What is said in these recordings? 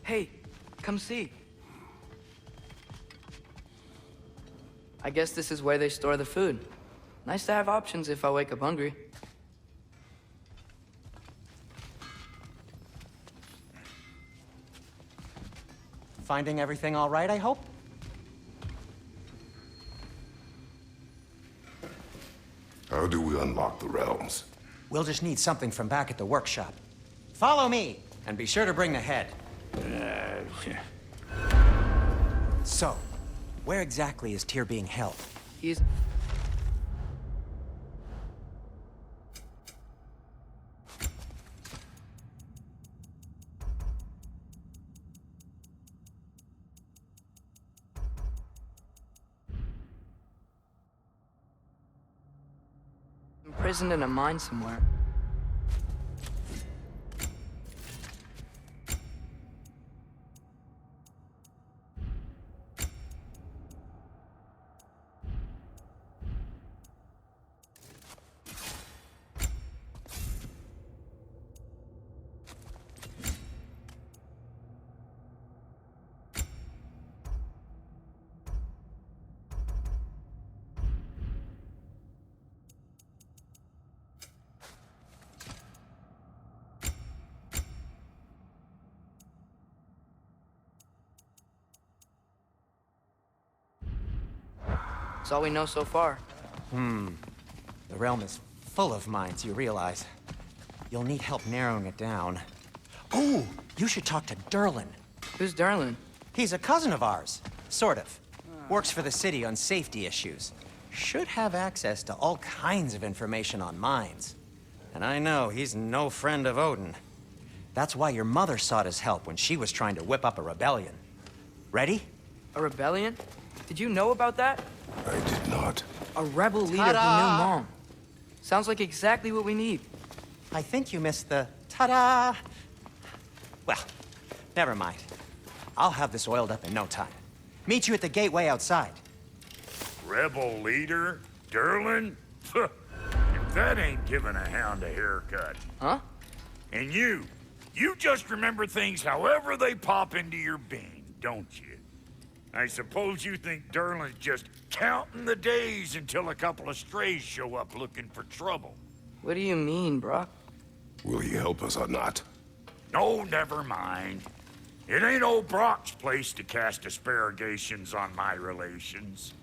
Hey, come see. I guess this is where they store the food. Nice to have options if I wake up hungry. Finding everything all right, I hope? How do we unlock the realms? We'll just need something from back at the workshop. Follow me, and be sure to bring the head. So, where exactly is Tyr being held? He's... imprisoned in a mine somewhere. That's all we know so far. The realm is full of mines, you realize. You'll need help narrowing it down. Ooh, you should talk to Derlin. Who's Darlin? He's a cousin of ours, sort of. Works for the city on safety issues. Should have access to all kinds of information on mines. And I know he's no friend of Odin. That's why your mother sought his help when she was trying to whip up a rebellion. Ready? A rebellion? Did you know about that? I did not. A rebel leader who knew Mom. Sounds like exactly what we need. I think you missed the ta-da! Well, never mind. I'll have this oiled up in no time. Meet you at the gateway outside. Rebel leader? Derlin? If that ain't giving a hound a haircut. Huh? And you just remember things however they pop into your bean, don't you? I suppose you think Derlin's just counting the days until a couple of strays show up looking for trouble. What do you mean, Brock? Will he help us or not? No, never mind. It ain't old Brock's place to cast asparagations on my relations.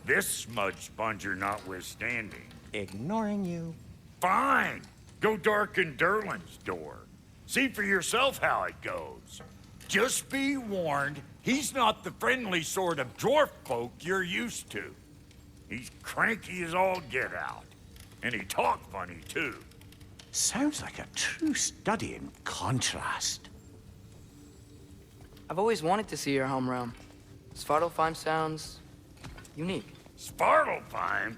This smudge sponger notwithstanding. Ignoring you. Fine. Go darken Derlin's door. See for yourself how it goes. Just be warned, he's not the friendly sort of dwarf folk you're used to. He's cranky as all get out. And he talk funny, too. Sounds like a true study in contrast. I've always wanted to see your home realm. Svartalfheim sounds... unique. Svartalfheim?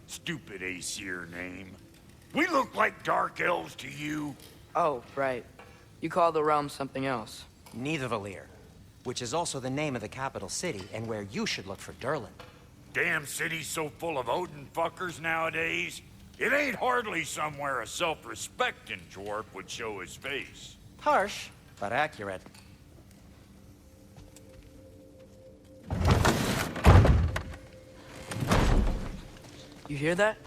Stupid Aesir name. We look like dark elves to you. Oh, right. You call the realm something else. Nidavellir, which is also the name of the capital city and where you should look for Derlin. Damn city's so full of Odin fuckers nowadays. It ain't hardly somewhere a self-respecting dwarf would show his face. Harsh, but accurate. You hear that?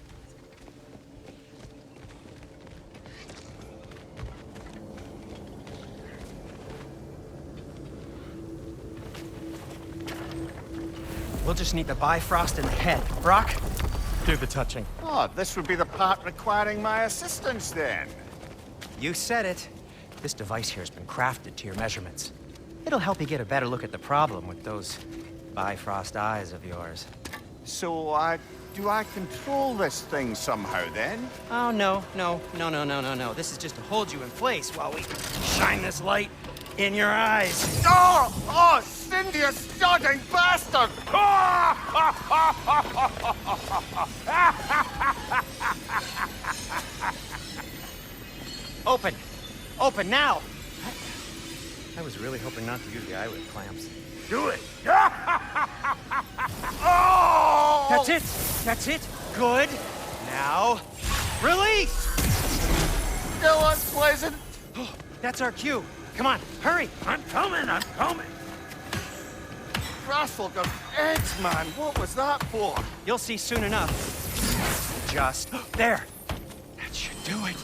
We'll just need the Bifrost in the head. Brock, do the touching. Oh, this would be the part requiring my assistance then. You said it. This device here has been crafted to your measurements. It'll help you get a better look at the problem with those Bifrost eyes of yours. So, do I control this thing somehow then? Oh, no. This is just to hold you in place while we shine this light in your eyes. Oh, Cindy, you sodding bastard! Open now! I was really hoping not to use the eyelid clamps. Do it! Oh! That's it! Good! Now, release! Still unpleasant. That's our cue. Come on, hurry! I'm coming, I'm coming. Grasslock of eggs, man. What was that for? You'll see soon enough. Just there. That should do it.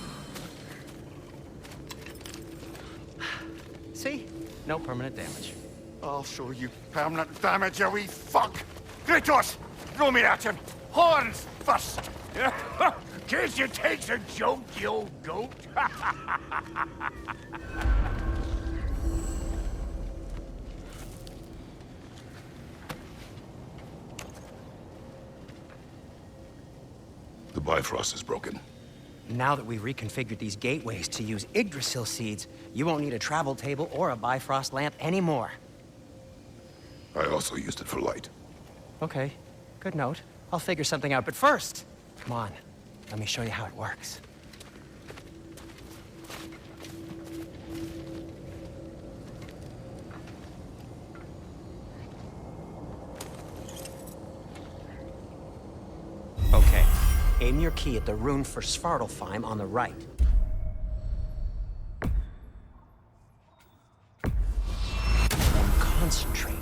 See? No permanent damage. I'll show you permanent damage, you wee fuck. Kratos, throw me at him. Horns first. Guess it takes a joke, you old goat. The Bifrost is broken. Now that we've reconfigured these gateways to use Yggdrasil seeds, you won't need a travel table or a Bifrost lamp anymore. I also used it for light. Okay, good note. I'll figure something out, but first, come on. Let me show you how it works. Okay, aim your key at the rune for Svartalfheim on the right. And concentrate.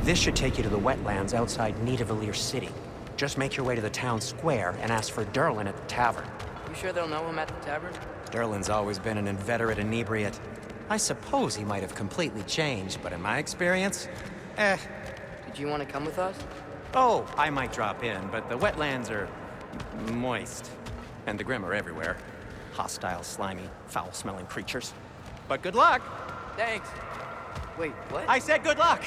This should take you to the wetlands outside Nidavellir City. Just make your way to the town square and ask for Derlin at the tavern. You sure they'll know him at the tavern? Derlin's always been an inveterate inebriate. I suppose he might have completely changed, but in my experience, Did you want to come with us? Oh, I might drop in, but the wetlands are moist. And the Grim are everywhere. Hostile, slimy, foul-smelling creatures. But good luck! Thanks. Wait, what? I said good luck!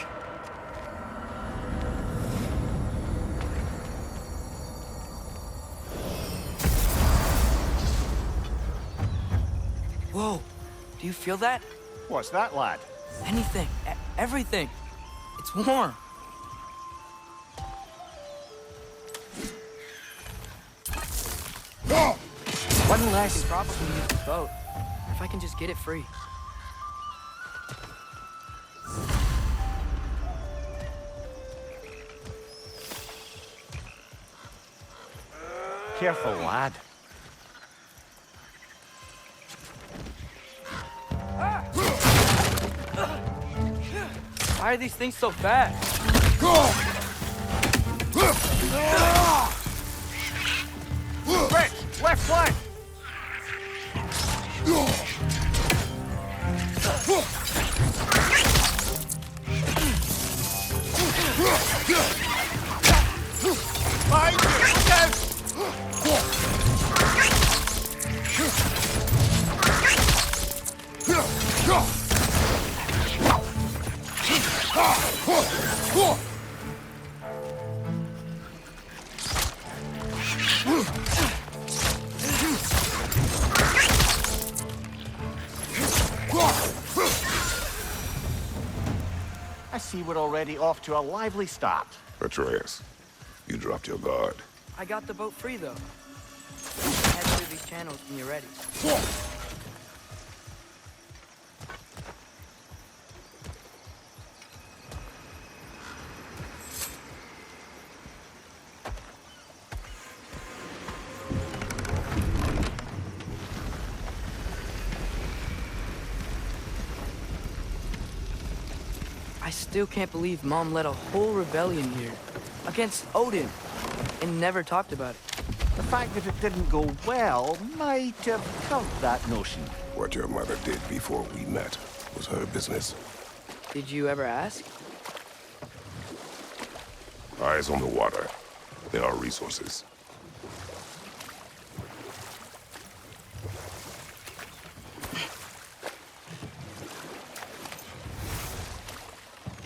Whoa, do you feel that? What's that, lad? Anything, everything. It's warm. One less. Probably use the boat. If I can just get it free. Careful, lad. Why are these things so fast? Rich, left flank. Behind you, look out! I see we're already off to a lively start. Atreus, you dropped your guard. I got the boat free, though. Head through these channels when you're ready. I still can't believe Mom led a whole rebellion here against Odin and never talked about it. The fact that it didn't go well might have helped that notion. What your mother did before we met was her business. Did you ever ask? Eyes on the water. There are resources.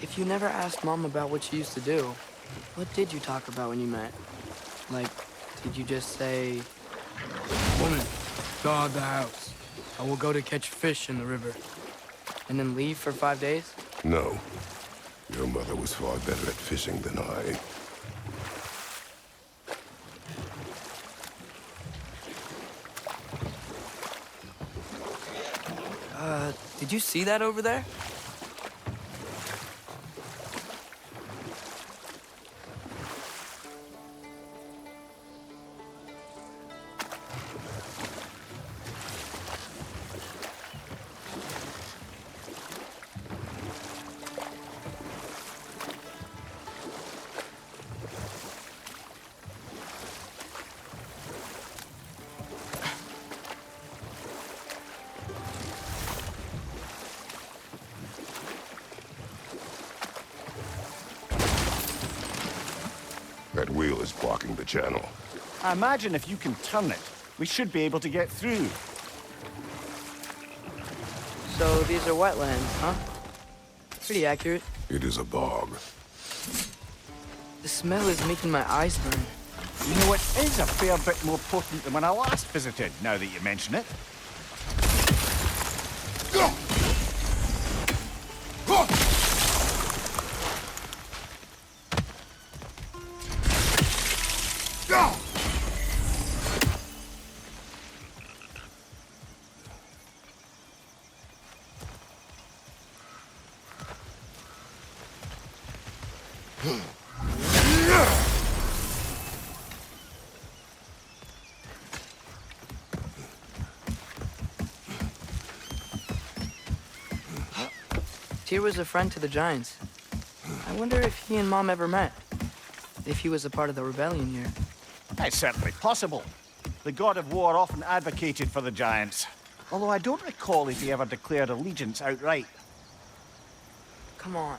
If you never asked Mom about what she used to do, what did you talk about when you met? Like, did you just say, "Woman, guard the house. I will go to catch fish in the river," and then leave for 5 days? No. Your mother was far better at fishing than I. Did you see that over there? That wheel is blocking the channel. I imagine if you can turn it, we should be able to get through. So these are wetlands, huh? Pretty accurate. It is a bog. The smell is making my eyes burn. You know, it is a fair bit more potent than when I last visited, now that you mention it. Tyr was a friend to the Giants. I wonder if he and Mom ever met. If he was a part of the rebellion here. It's certainly possible. The god of war often advocated for the Giants. Although I don't recall if he ever declared allegiance outright. Come on.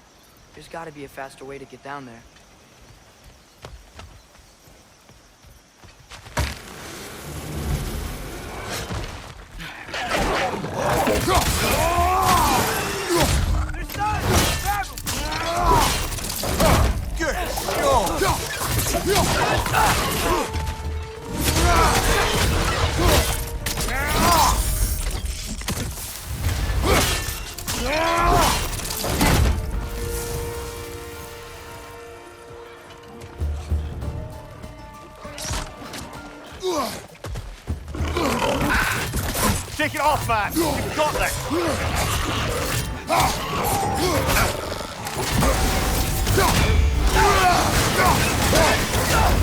There's gotta be a faster way to get down there. Take it off, man! You've got this!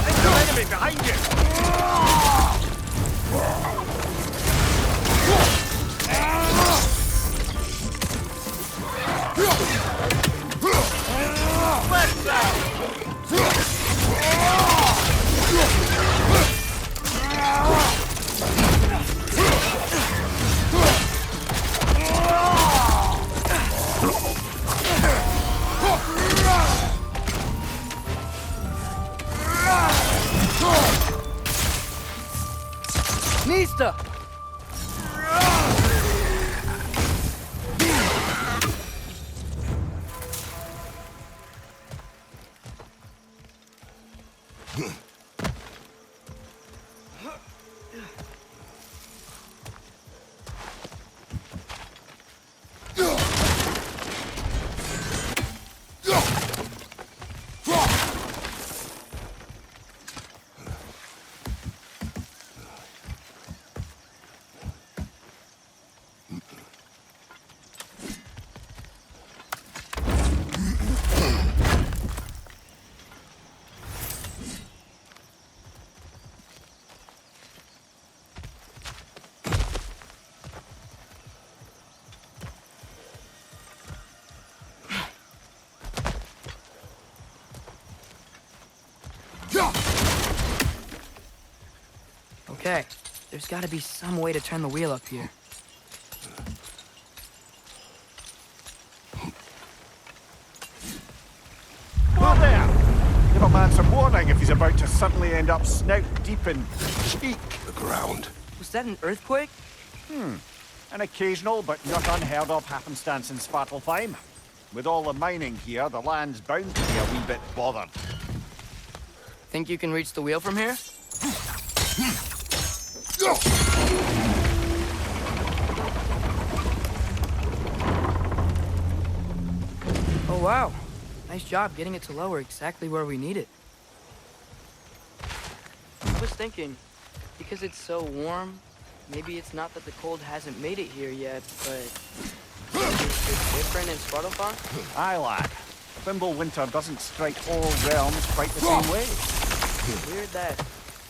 There's an enemy behind you! Nista! Okay, there's gotta be some way to turn the wheel up here. Well there! Give a man some warning if he's about to suddenly end up snout deep in cheek. The ground. Was that an earthquake? An occasional but not unheard of happenstance in Svartalfheim. With all the mining here, the land's bound to be a wee bit bothered. Think you can reach the wheel from here? Oh wow, nice job getting it to lower exactly where we need it. I was thinking, because it's so warm, maybe it's not that the cold hasn't made it here yet, but it's different in Svartalfheim? Aye, lad. Thimble winter doesn't strike all realms quite the same way. Weird that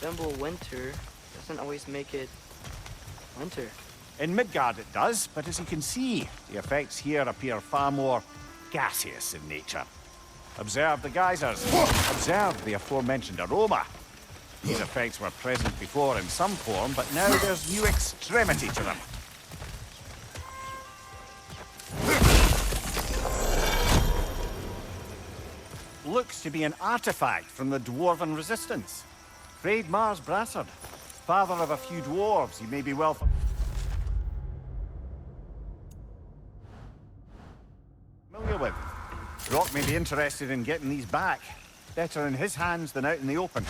Thimble winter doesn't always make it winter. In Midgard it does, but as you can see, the effects here appear far more gaseous in nature. Observe the geysers. Observe the aforementioned aroma. These effects were present before in some form, but now there's new extremity to them. looks to be an artifact from the Dwarven Resistance. Freyed Mars Brassard, father of a few dwarves, you may be well familiar with. Rock may be interested in getting these back. Better in his hands than out in the open.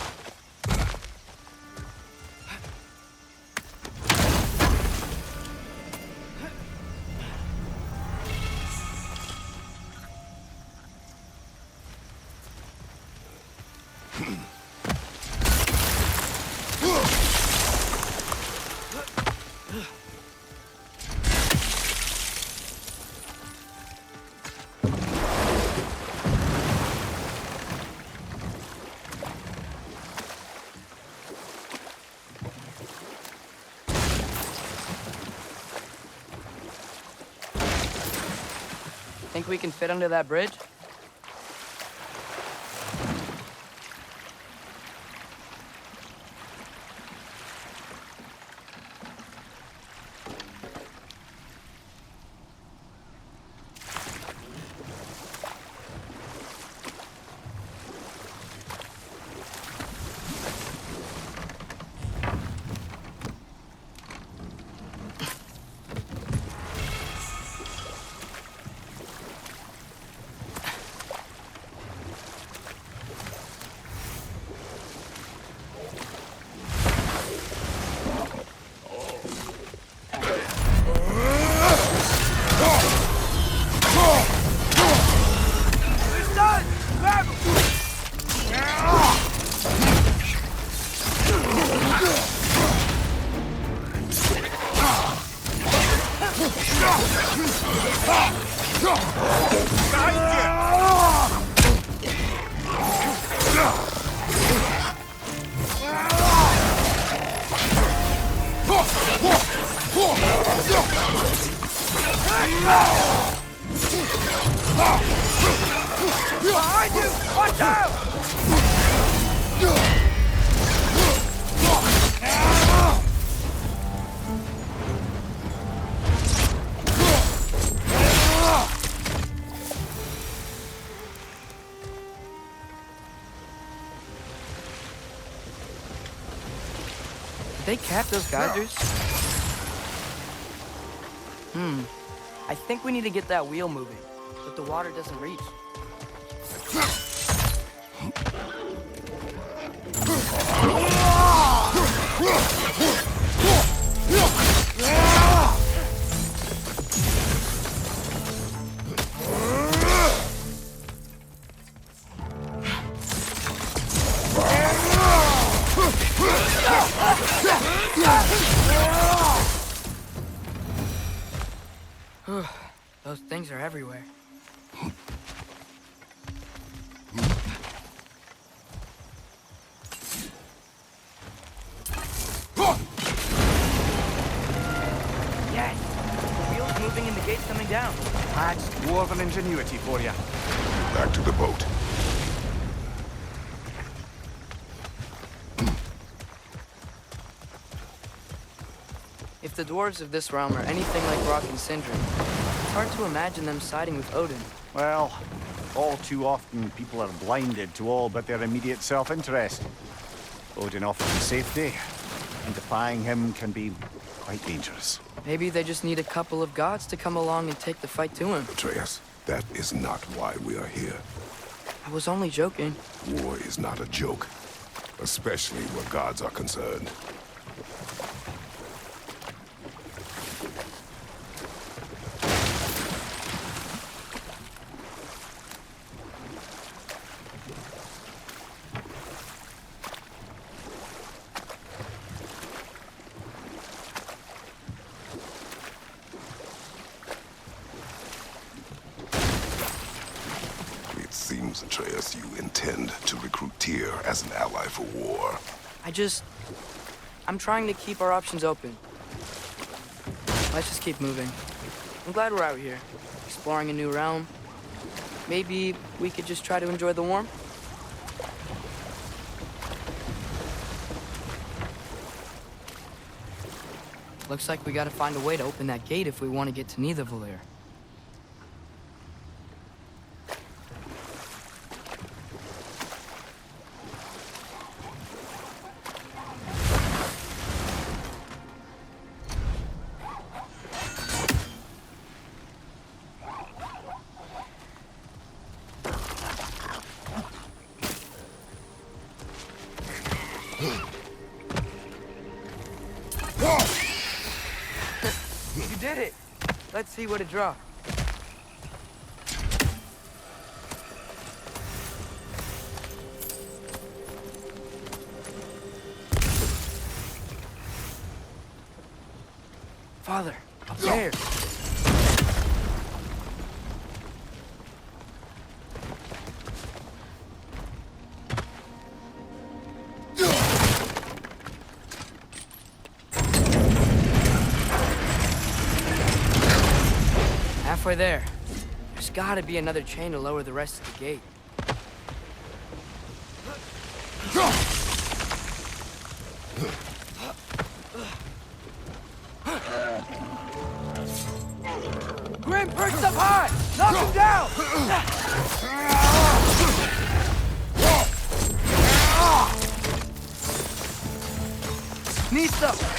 Think we can fit under that bridge? Behind you! Watch out! Did they cap those geysers? I think we need to get that wheel moving, but the water doesn't reach. Those things are everywhere. Yes! The wheel's moving and the gate's coming down. That's dwarven ingenuity for you. Back to the boat. If the dwarves of this realm are anything like Rock and Sindri, it's hard to imagine them siding with Odin. Well, all too often people are blinded to all but their immediate self-interest. Odin offers safety, and defying him can be quite dangerous. Maybe they just need a couple of gods to come along and take the fight to him. Atreus, that is not why we are here. I was only joking. War is not a joke, especially where gods are concerned. Seems, Atreus, you intend to recruit Tyr as an ally for war. I'm trying to keep our options open. Let's just keep moving. I'm glad we're out here, exploring a new realm. Maybe we could just try to enjoy the warmth? Looks like we gotta find a way to open that gate if we want to get to Nidavellir. did it! Let's see what it dropped. Father, up there! Halfway there. There's gotta be another chain to lower the rest of the gate. Grim, perched up high! Knock him down! Nista!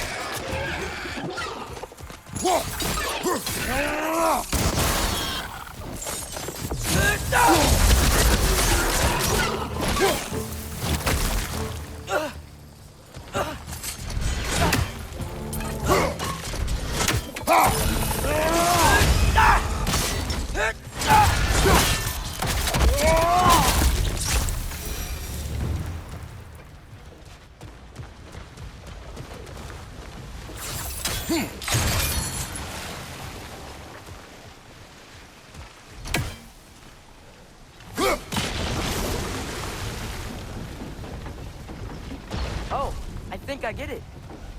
Oh, I think I get it.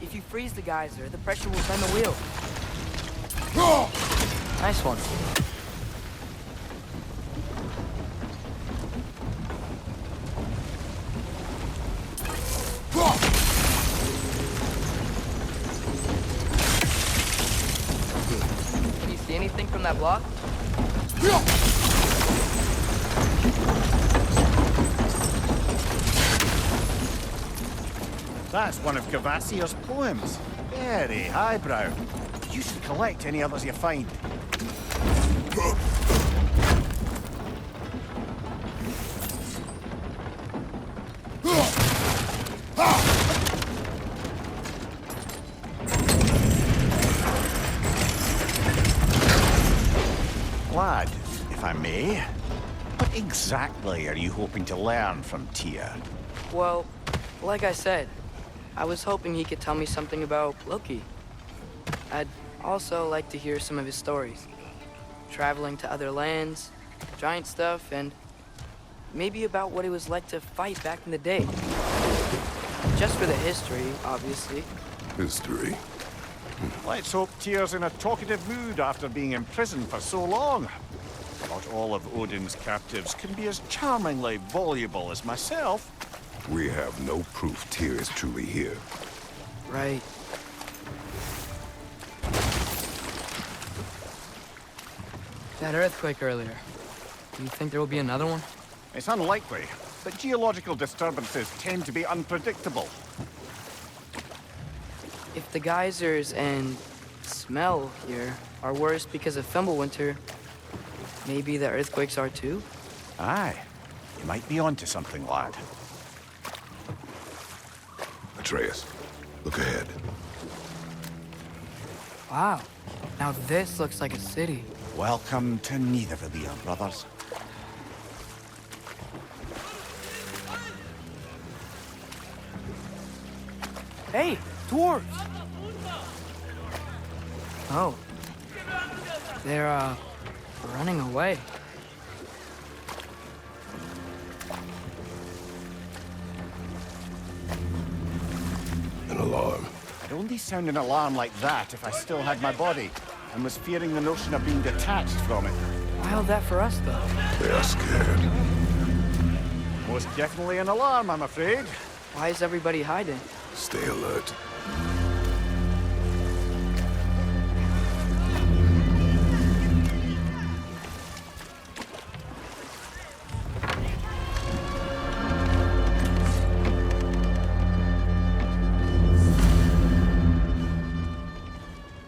If you freeze the geyser, the pressure will bend the wheel. Nice one. Can you see anything from that block? That's one of Cavassier's poems. Very highbrow. You should collect any others you find. Lad, if I may, what exactly are you hoping to learn from Tyr? Well, like I said, I was hoping he could tell me something about Loki. I'd also like to hear some of his stories. Traveling to other lands, giant stuff, and maybe about what it was like to fight back in the day. Just for the history, obviously. History. Let's hope Tyr's in a talkative mood after being imprisoned for so long. Not all of Odin's captives can be as charmingly voluble as myself. We have no proof Tyr is truly here. Right. That earthquake earlier. Do you think there will be another one? It's unlikely, but geological disturbances tend to be unpredictable. If the geysers and smell here are worse because of Fimbulwinter, maybe the earthquakes are too? Aye. You might be onto something, lad. Atreus, look ahead. Wow. Now this looks like a city. Welcome to Nidavellir, brothers. Hey, dwarves! Oh. They're, running away. An alarm. I'd only sound an alarm like that if I still had my body, and was fearing the notion of being detached from it. Wild that for us, though. They are scared. Most definitely an alarm, I'm afraid. Why is everybody hiding? Stay alert.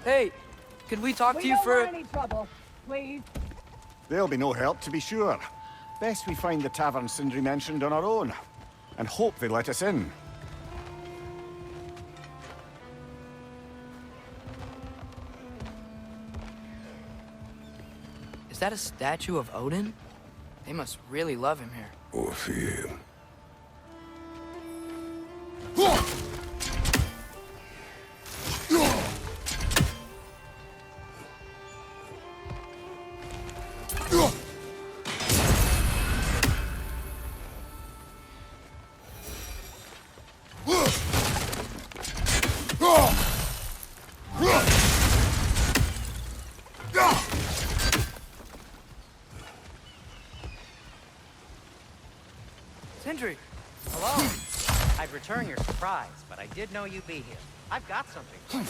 Hey, could we talk to We you don't for... want any trouble, please. There'll be no help, to be sure. Best we find the tavern Sindri mentioned on our own, and hope they let us in. Is that a statue of Odin? They must really love him here. Or fear him. Sindri! Hello. I'd return your surprise, but I did know you'd be here. I've got something for you.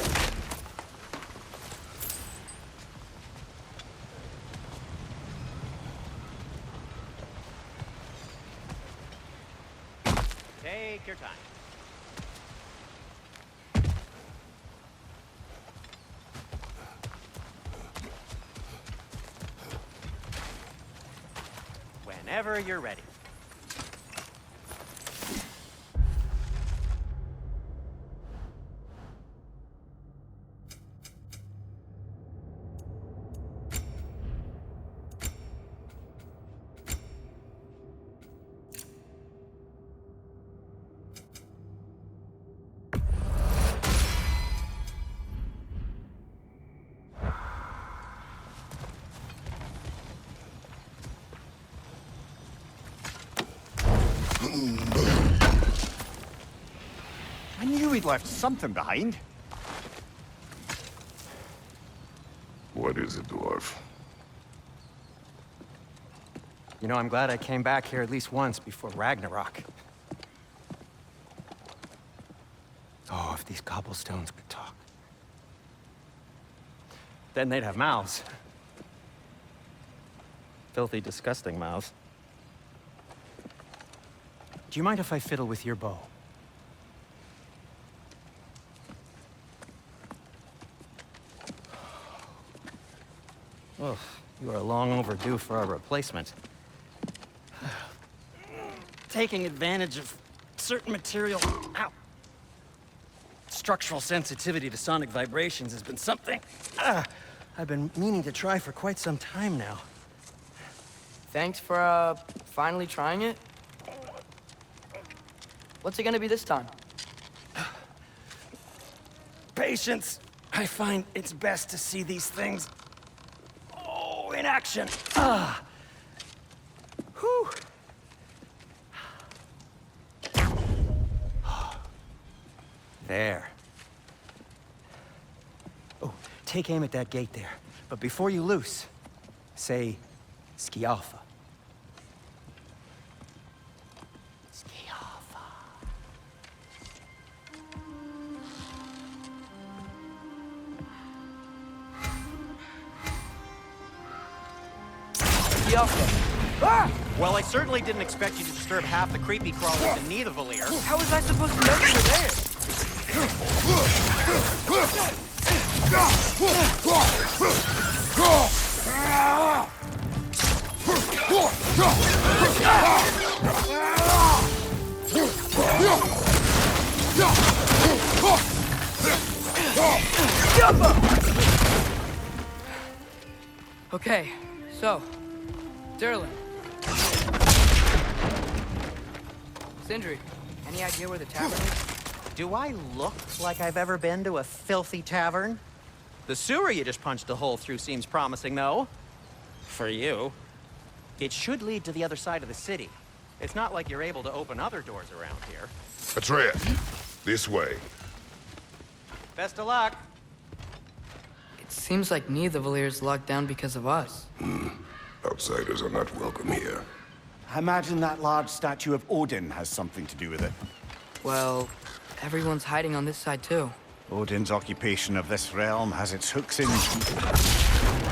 Take your time. Whenever you're ready. I knew we'd left something behind. What is it, dwarf? You know, I'm glad I came back here at least once before Ragnarök. Oh, if these cobblestones could talk. Then they'd have mouths. Filthy, disgusting mouths. Do you mind if I fiddle with your bow? Oh, you are long overdue for a replacement. Taking advantage of certain material... Ow! Structural sensitivity to sonic vibrations has been something I've been meaning to try for quite some time now. Thanks for, finally trying it. What's it gonna be this time? Patience. I find it's best to see these things in action. Whew. There. Oh, take aim at that gate there. But before you loose, say, Skialfa. Skialfa. Ah! Well, I certainly didn't expect you to disturb half the creepy crawlers in Nidavellir. How was I supposed to know you were there? Okay, so, Durlin. Sindri, any idea where the tavern is? Do I look like I've ever been to a filthy tavern? The sewer you just punched a hole through seems promising, though. For you. It should lead to the other side of the city. It's not like you're able to open other doors around here. Atreus, this way. Best of luck. It seems like Nidavellir's locked down because of us. Outsiders are not welcome here. I imagine that large statue of Odin has something to do with it. Well, everyone's hiding on this side too. Odin's occupation of this realm has its hooks in...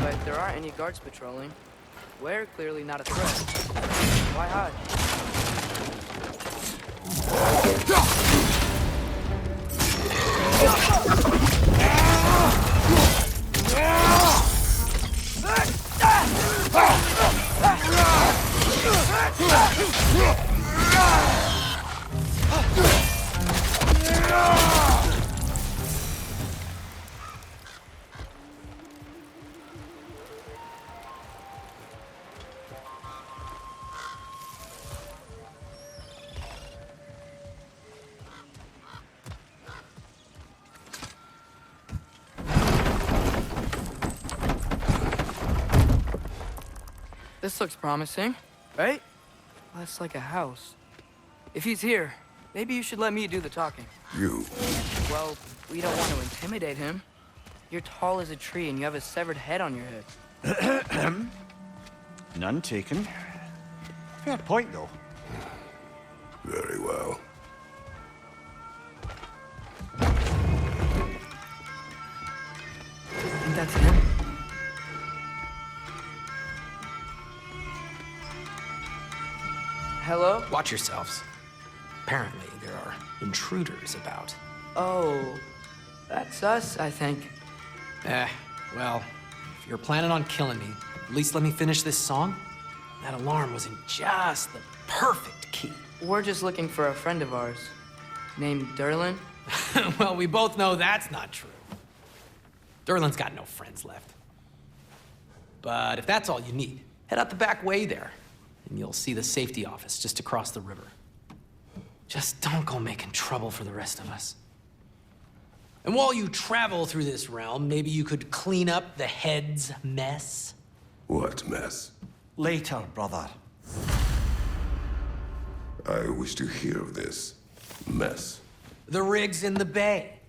But there aren't any guards patrolling. We're clearly not a threat. Why hide? This looks promising, right? Less like a house. If he's here, maybe you should let me do the talking. You. Well, we don't want to intimidate him. You're tall as a tree and you have a severed head on your head. None taken. Fair point, though. Very well. I think that's him. Hello? Watch yourselves. Apparently, there are intruders about. Oh, that's us, I think. Well, if you're planning on killing me, at least let me finish this song. That alarm was in just the perfect key. We're just looking for a friend of ours named Derlin. Well, we both know that's not true. Derlin's got no friends left. But if that's all you need, head out the back way there, and you'll see the safety office just across the river. Just don't go making trouble for the rest of us. And while you travel through this realm, maybe you could clean up the head's mess? What mess? Later, brother. I wish to hear of this mess. The rig's in the bay.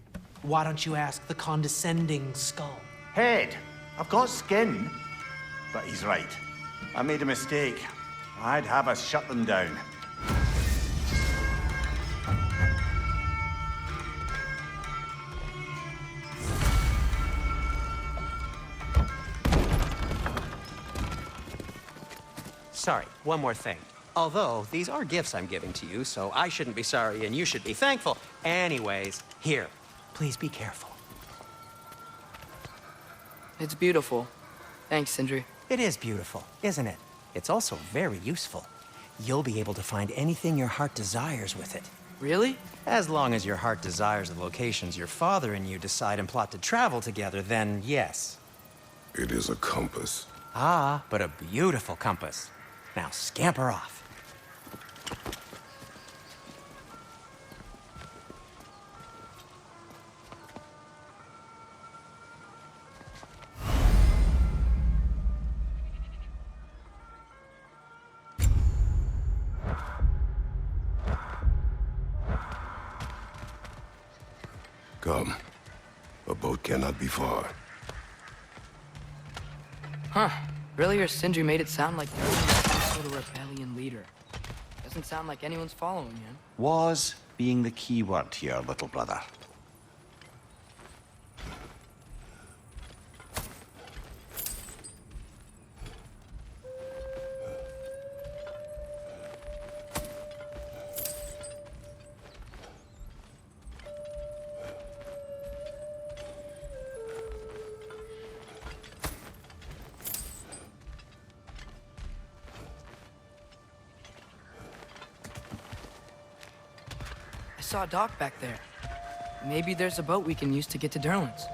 Why don't you ask the condescending skull? Head, I've got skin. But he's right. I made a mistake. I'd have us shut them down. Sorry, one more thing. Although, these are gifts I'm giving to you, so I shouldn't be sorry and you should be thankful. Anyways, here, please be careful. It's beautiful. Thanks, Sindri. It is beautiful, isn't it? It's also very useful. You'll be able to find anything your heart desires with it. Really? As long as your heart desires the locations your father and you decide and plot to travel together, then yes. It is a compass. Ah, but a beautiful compass. Now scamper off. Come. A boat cannot be far. Huh. Earlier, Sindri made it sound like Derlin was some sort of rebellion leader. Doesn't sound like anyone's following him. Was being the key word here, little brother. I saw a dock back there. Maybe there's a boat we can use to get to Derlin's.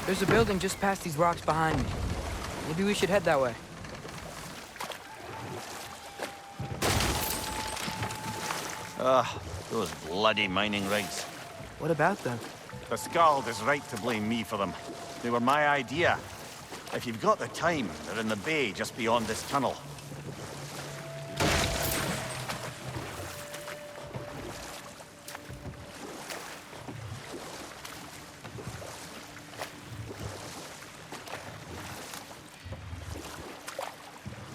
There's a building just past these rocks behind me. Maybe we should head that way. Those bloody mining rigs. What about them? The Skald is right to blame me for them. They were my idea. If you've got the time, they're in the bay just beyond this tunnel.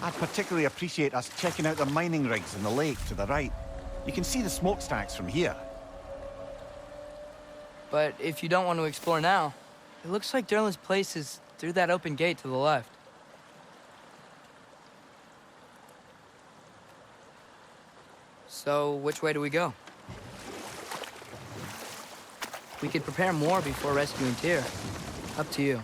I'd particularly appreciate us checking out the mining rigs in the lake to the right. You can see the smokestacks from here. But if you don't want to explore now, it looks like Derlin's place is through that open gate to the left. So, which way do we go? We could prepare more before rescuing Tyr. Up to you.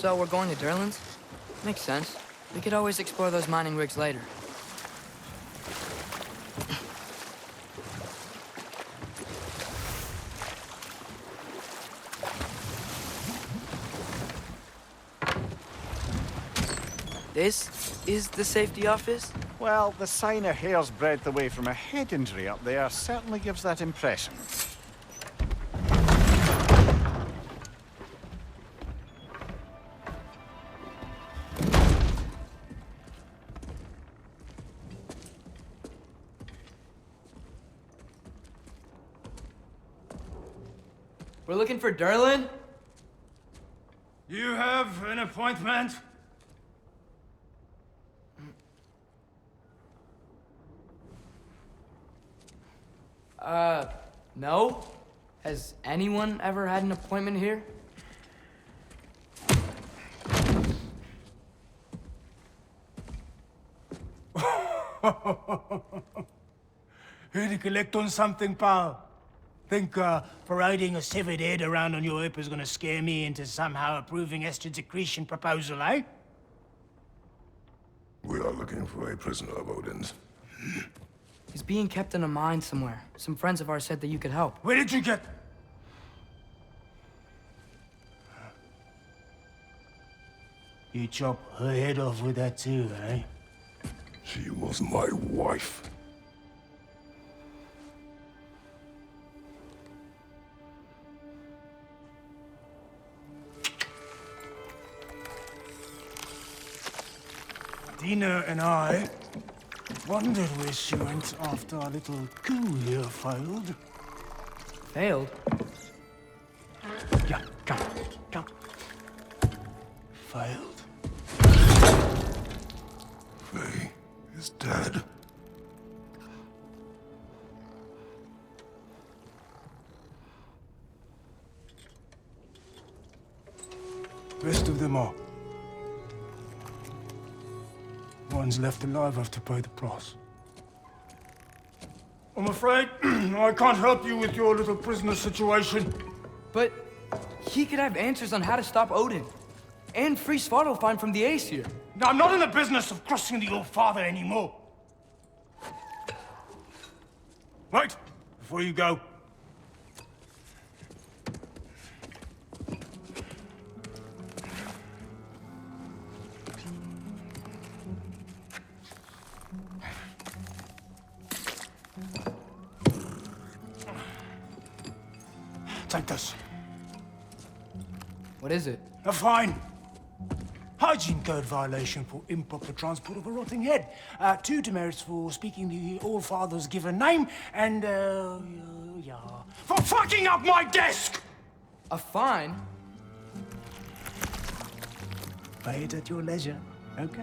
So we're going to Durlin's? Makes sense. We could always explore those mining rigs later. This is the safety office? Well, the sign a hair's breadth away from a head injury up there certainly gives that impression. We're looking for Durlin? You have an appointment? No. Has anyone ever had an appointment here? Here to collect on something, pal? Think parading a severed head around on your hip is gonna scare me into somehow approving Esther's accretion proposal, eh? We are looking for a prisoner of Odin's. He's being kept in a mine somewhere. Some friends of ours said that you could help. Where did you get... You chop her head off with that too, eh? She was my wife. Dina and I wondered where she went after our little coup here failed. Failed? Yeah, come. Failed. Faye is dead. Rest of them are. Ones left alive have to pay the price. I'm afraid I can't help you with your little prisoner situation. But he could have answers on how to stop Odin. And free Svartalfheim from the Aesir. Now, I'm not in the business of crossing the old father anymore. Right, before you go. Take this. What is it? A fine. Hygiene code violation for improper transport of a rotting head. 2 demerits for speaking the All-Father's given name, and, yeah. For fucking up my desk! A fine? Pay it at your leisure, okay?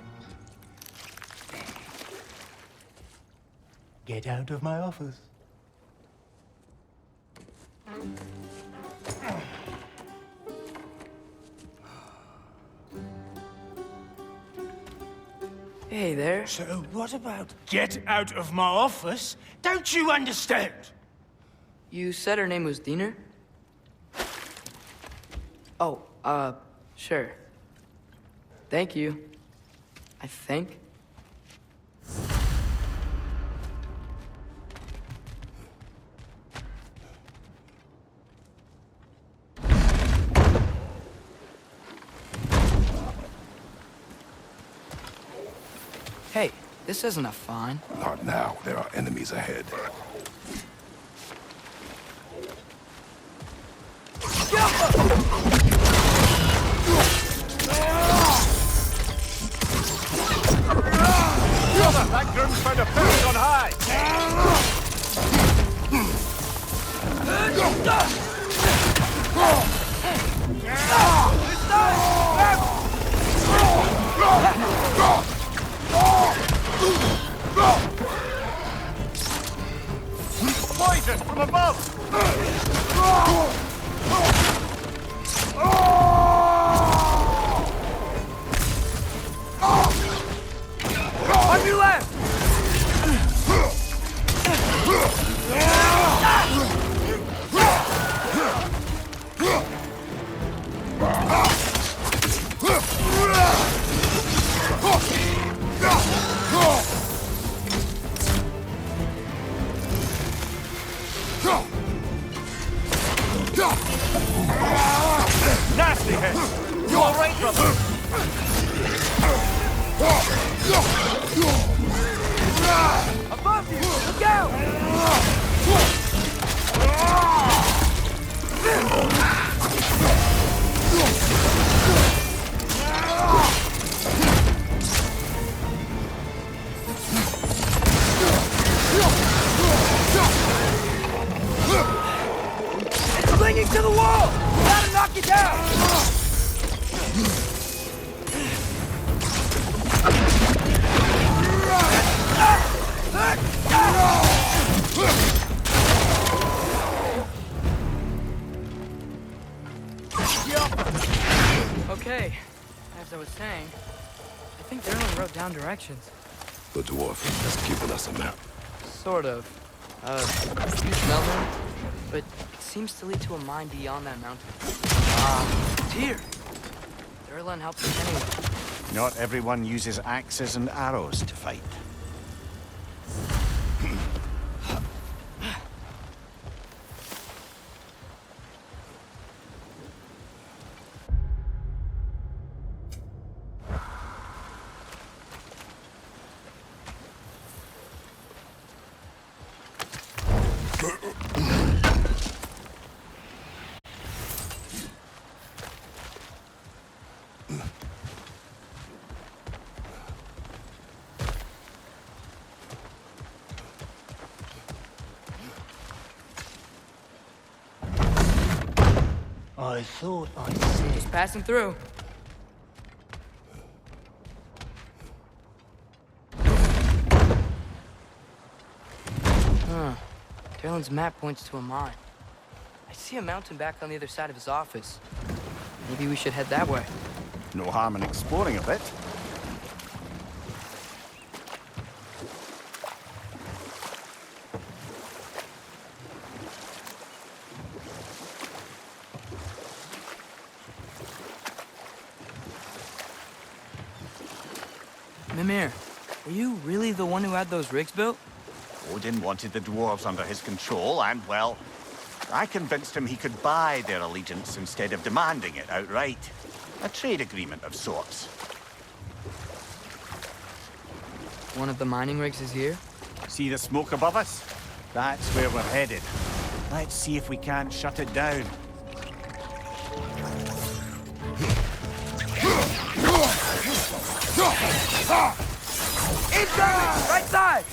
Get out of my office. Hey there. So what about get out of my office? Don't you understand? You said her name was Diener? Oh, sure. Thank you. I think. Hey, this isn't a fine. Not now. There are enemies ahead. That groom's found a perch on high! Poison from above! On your left! You all right, brother? Above you! Look out! It's clinging to the wall! We gotta knock it down! Okay, as I was saying, I think Darren wrote down directions. The dwarf has given us a map. Sort of. You smell them? But it seems to lead to a mine beyond that mountain. Tyr! Durlan helped us anyway. Not everyone uses axes and arrows to fight. I thought I'd see. Just passing through. Darren's map points to a mine. I see a mountain back on the other side of his office. Maybe we should head that way. No harm in exploring a bit. Mimir, were you really the one who had those rigs built? Odin wanted the dwarves under his control, and, well, I convinced him he could buy their allegiance instead of demanding it outright. A trade agreement of sorts. One of the mining rigs is here? See the smoke above us? That's where we're headed. Let's see if we can't shut it down. Incoming! Right side!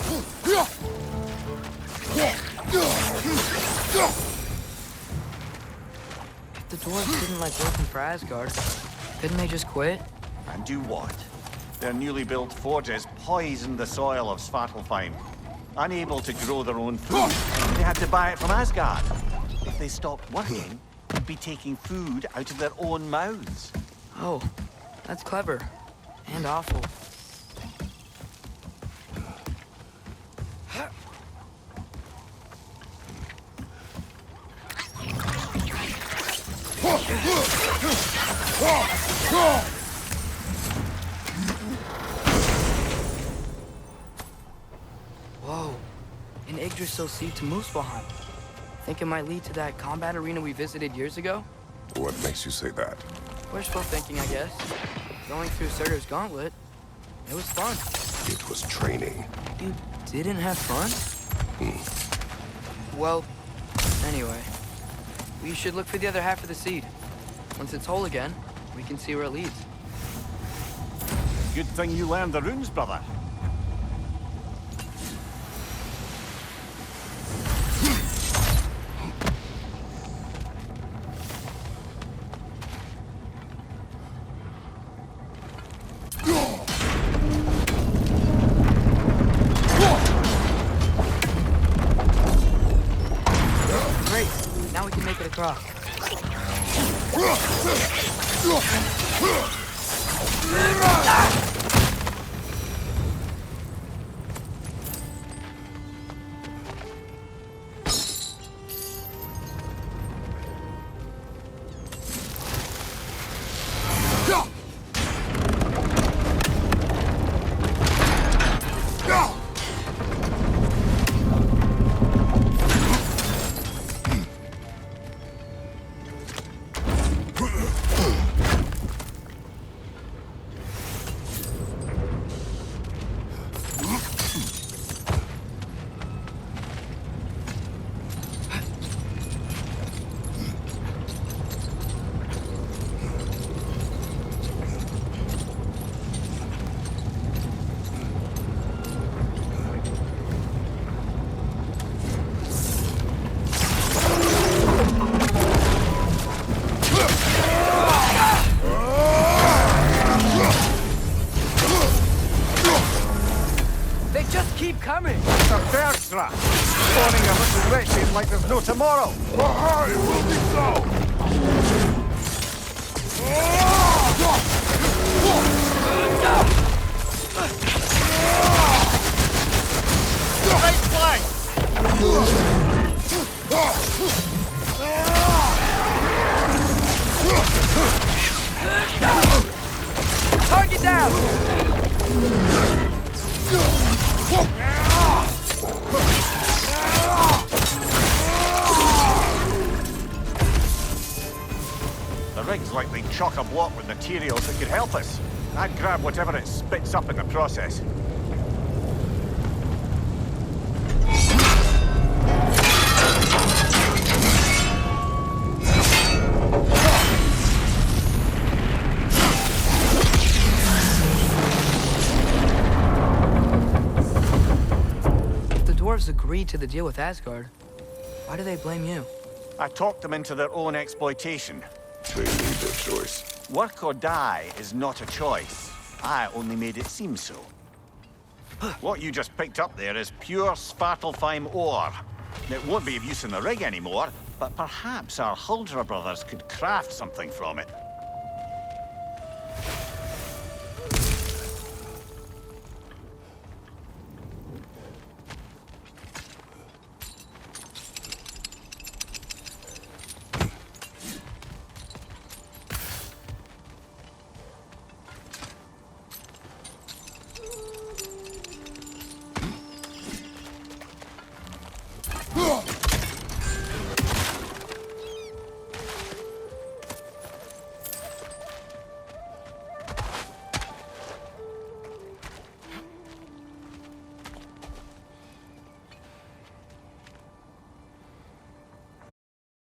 If the dwarves didn't like working for Asgard, couldn't they just quit? And do what? Their newly built forges poisoned the soil of Svartalfheim. Unable to grow their own food, they had to buy it from Asgard. If they stopped working, they'd be taking food out of their own mouths. Oh, that's clever. And awful. Whoa, an Yggdrasil seed to Muspelheim. Think it might lead to that combat arena we visited years ago? What makes you say that? Wishful thinking, I guess. Going through Surtur's gauntlet, it was fun. It was training. You didn't have fun? Well, anyway, we should look for the other half of the seed. Once it's whole again, we can see where it leads. Good thing you learned the runes, brother. Great, now we can make it across. like there's no tomorrow. It will be so! Right flank! Target down! The rig's likely chock-a-block with materials that could help us. I'd grab whatever it spits up in the process. If the dwarves agreed to the deal with Asgard, why do they blame you? I talked them into their own exploitation. They made their choice. Work or die is not a choice. I only made it seem so. What you just picked up there is pure Svartalfheim ore. It won't be of use in the rig anymore, but perhaps our Huldra brothers could craft something from it.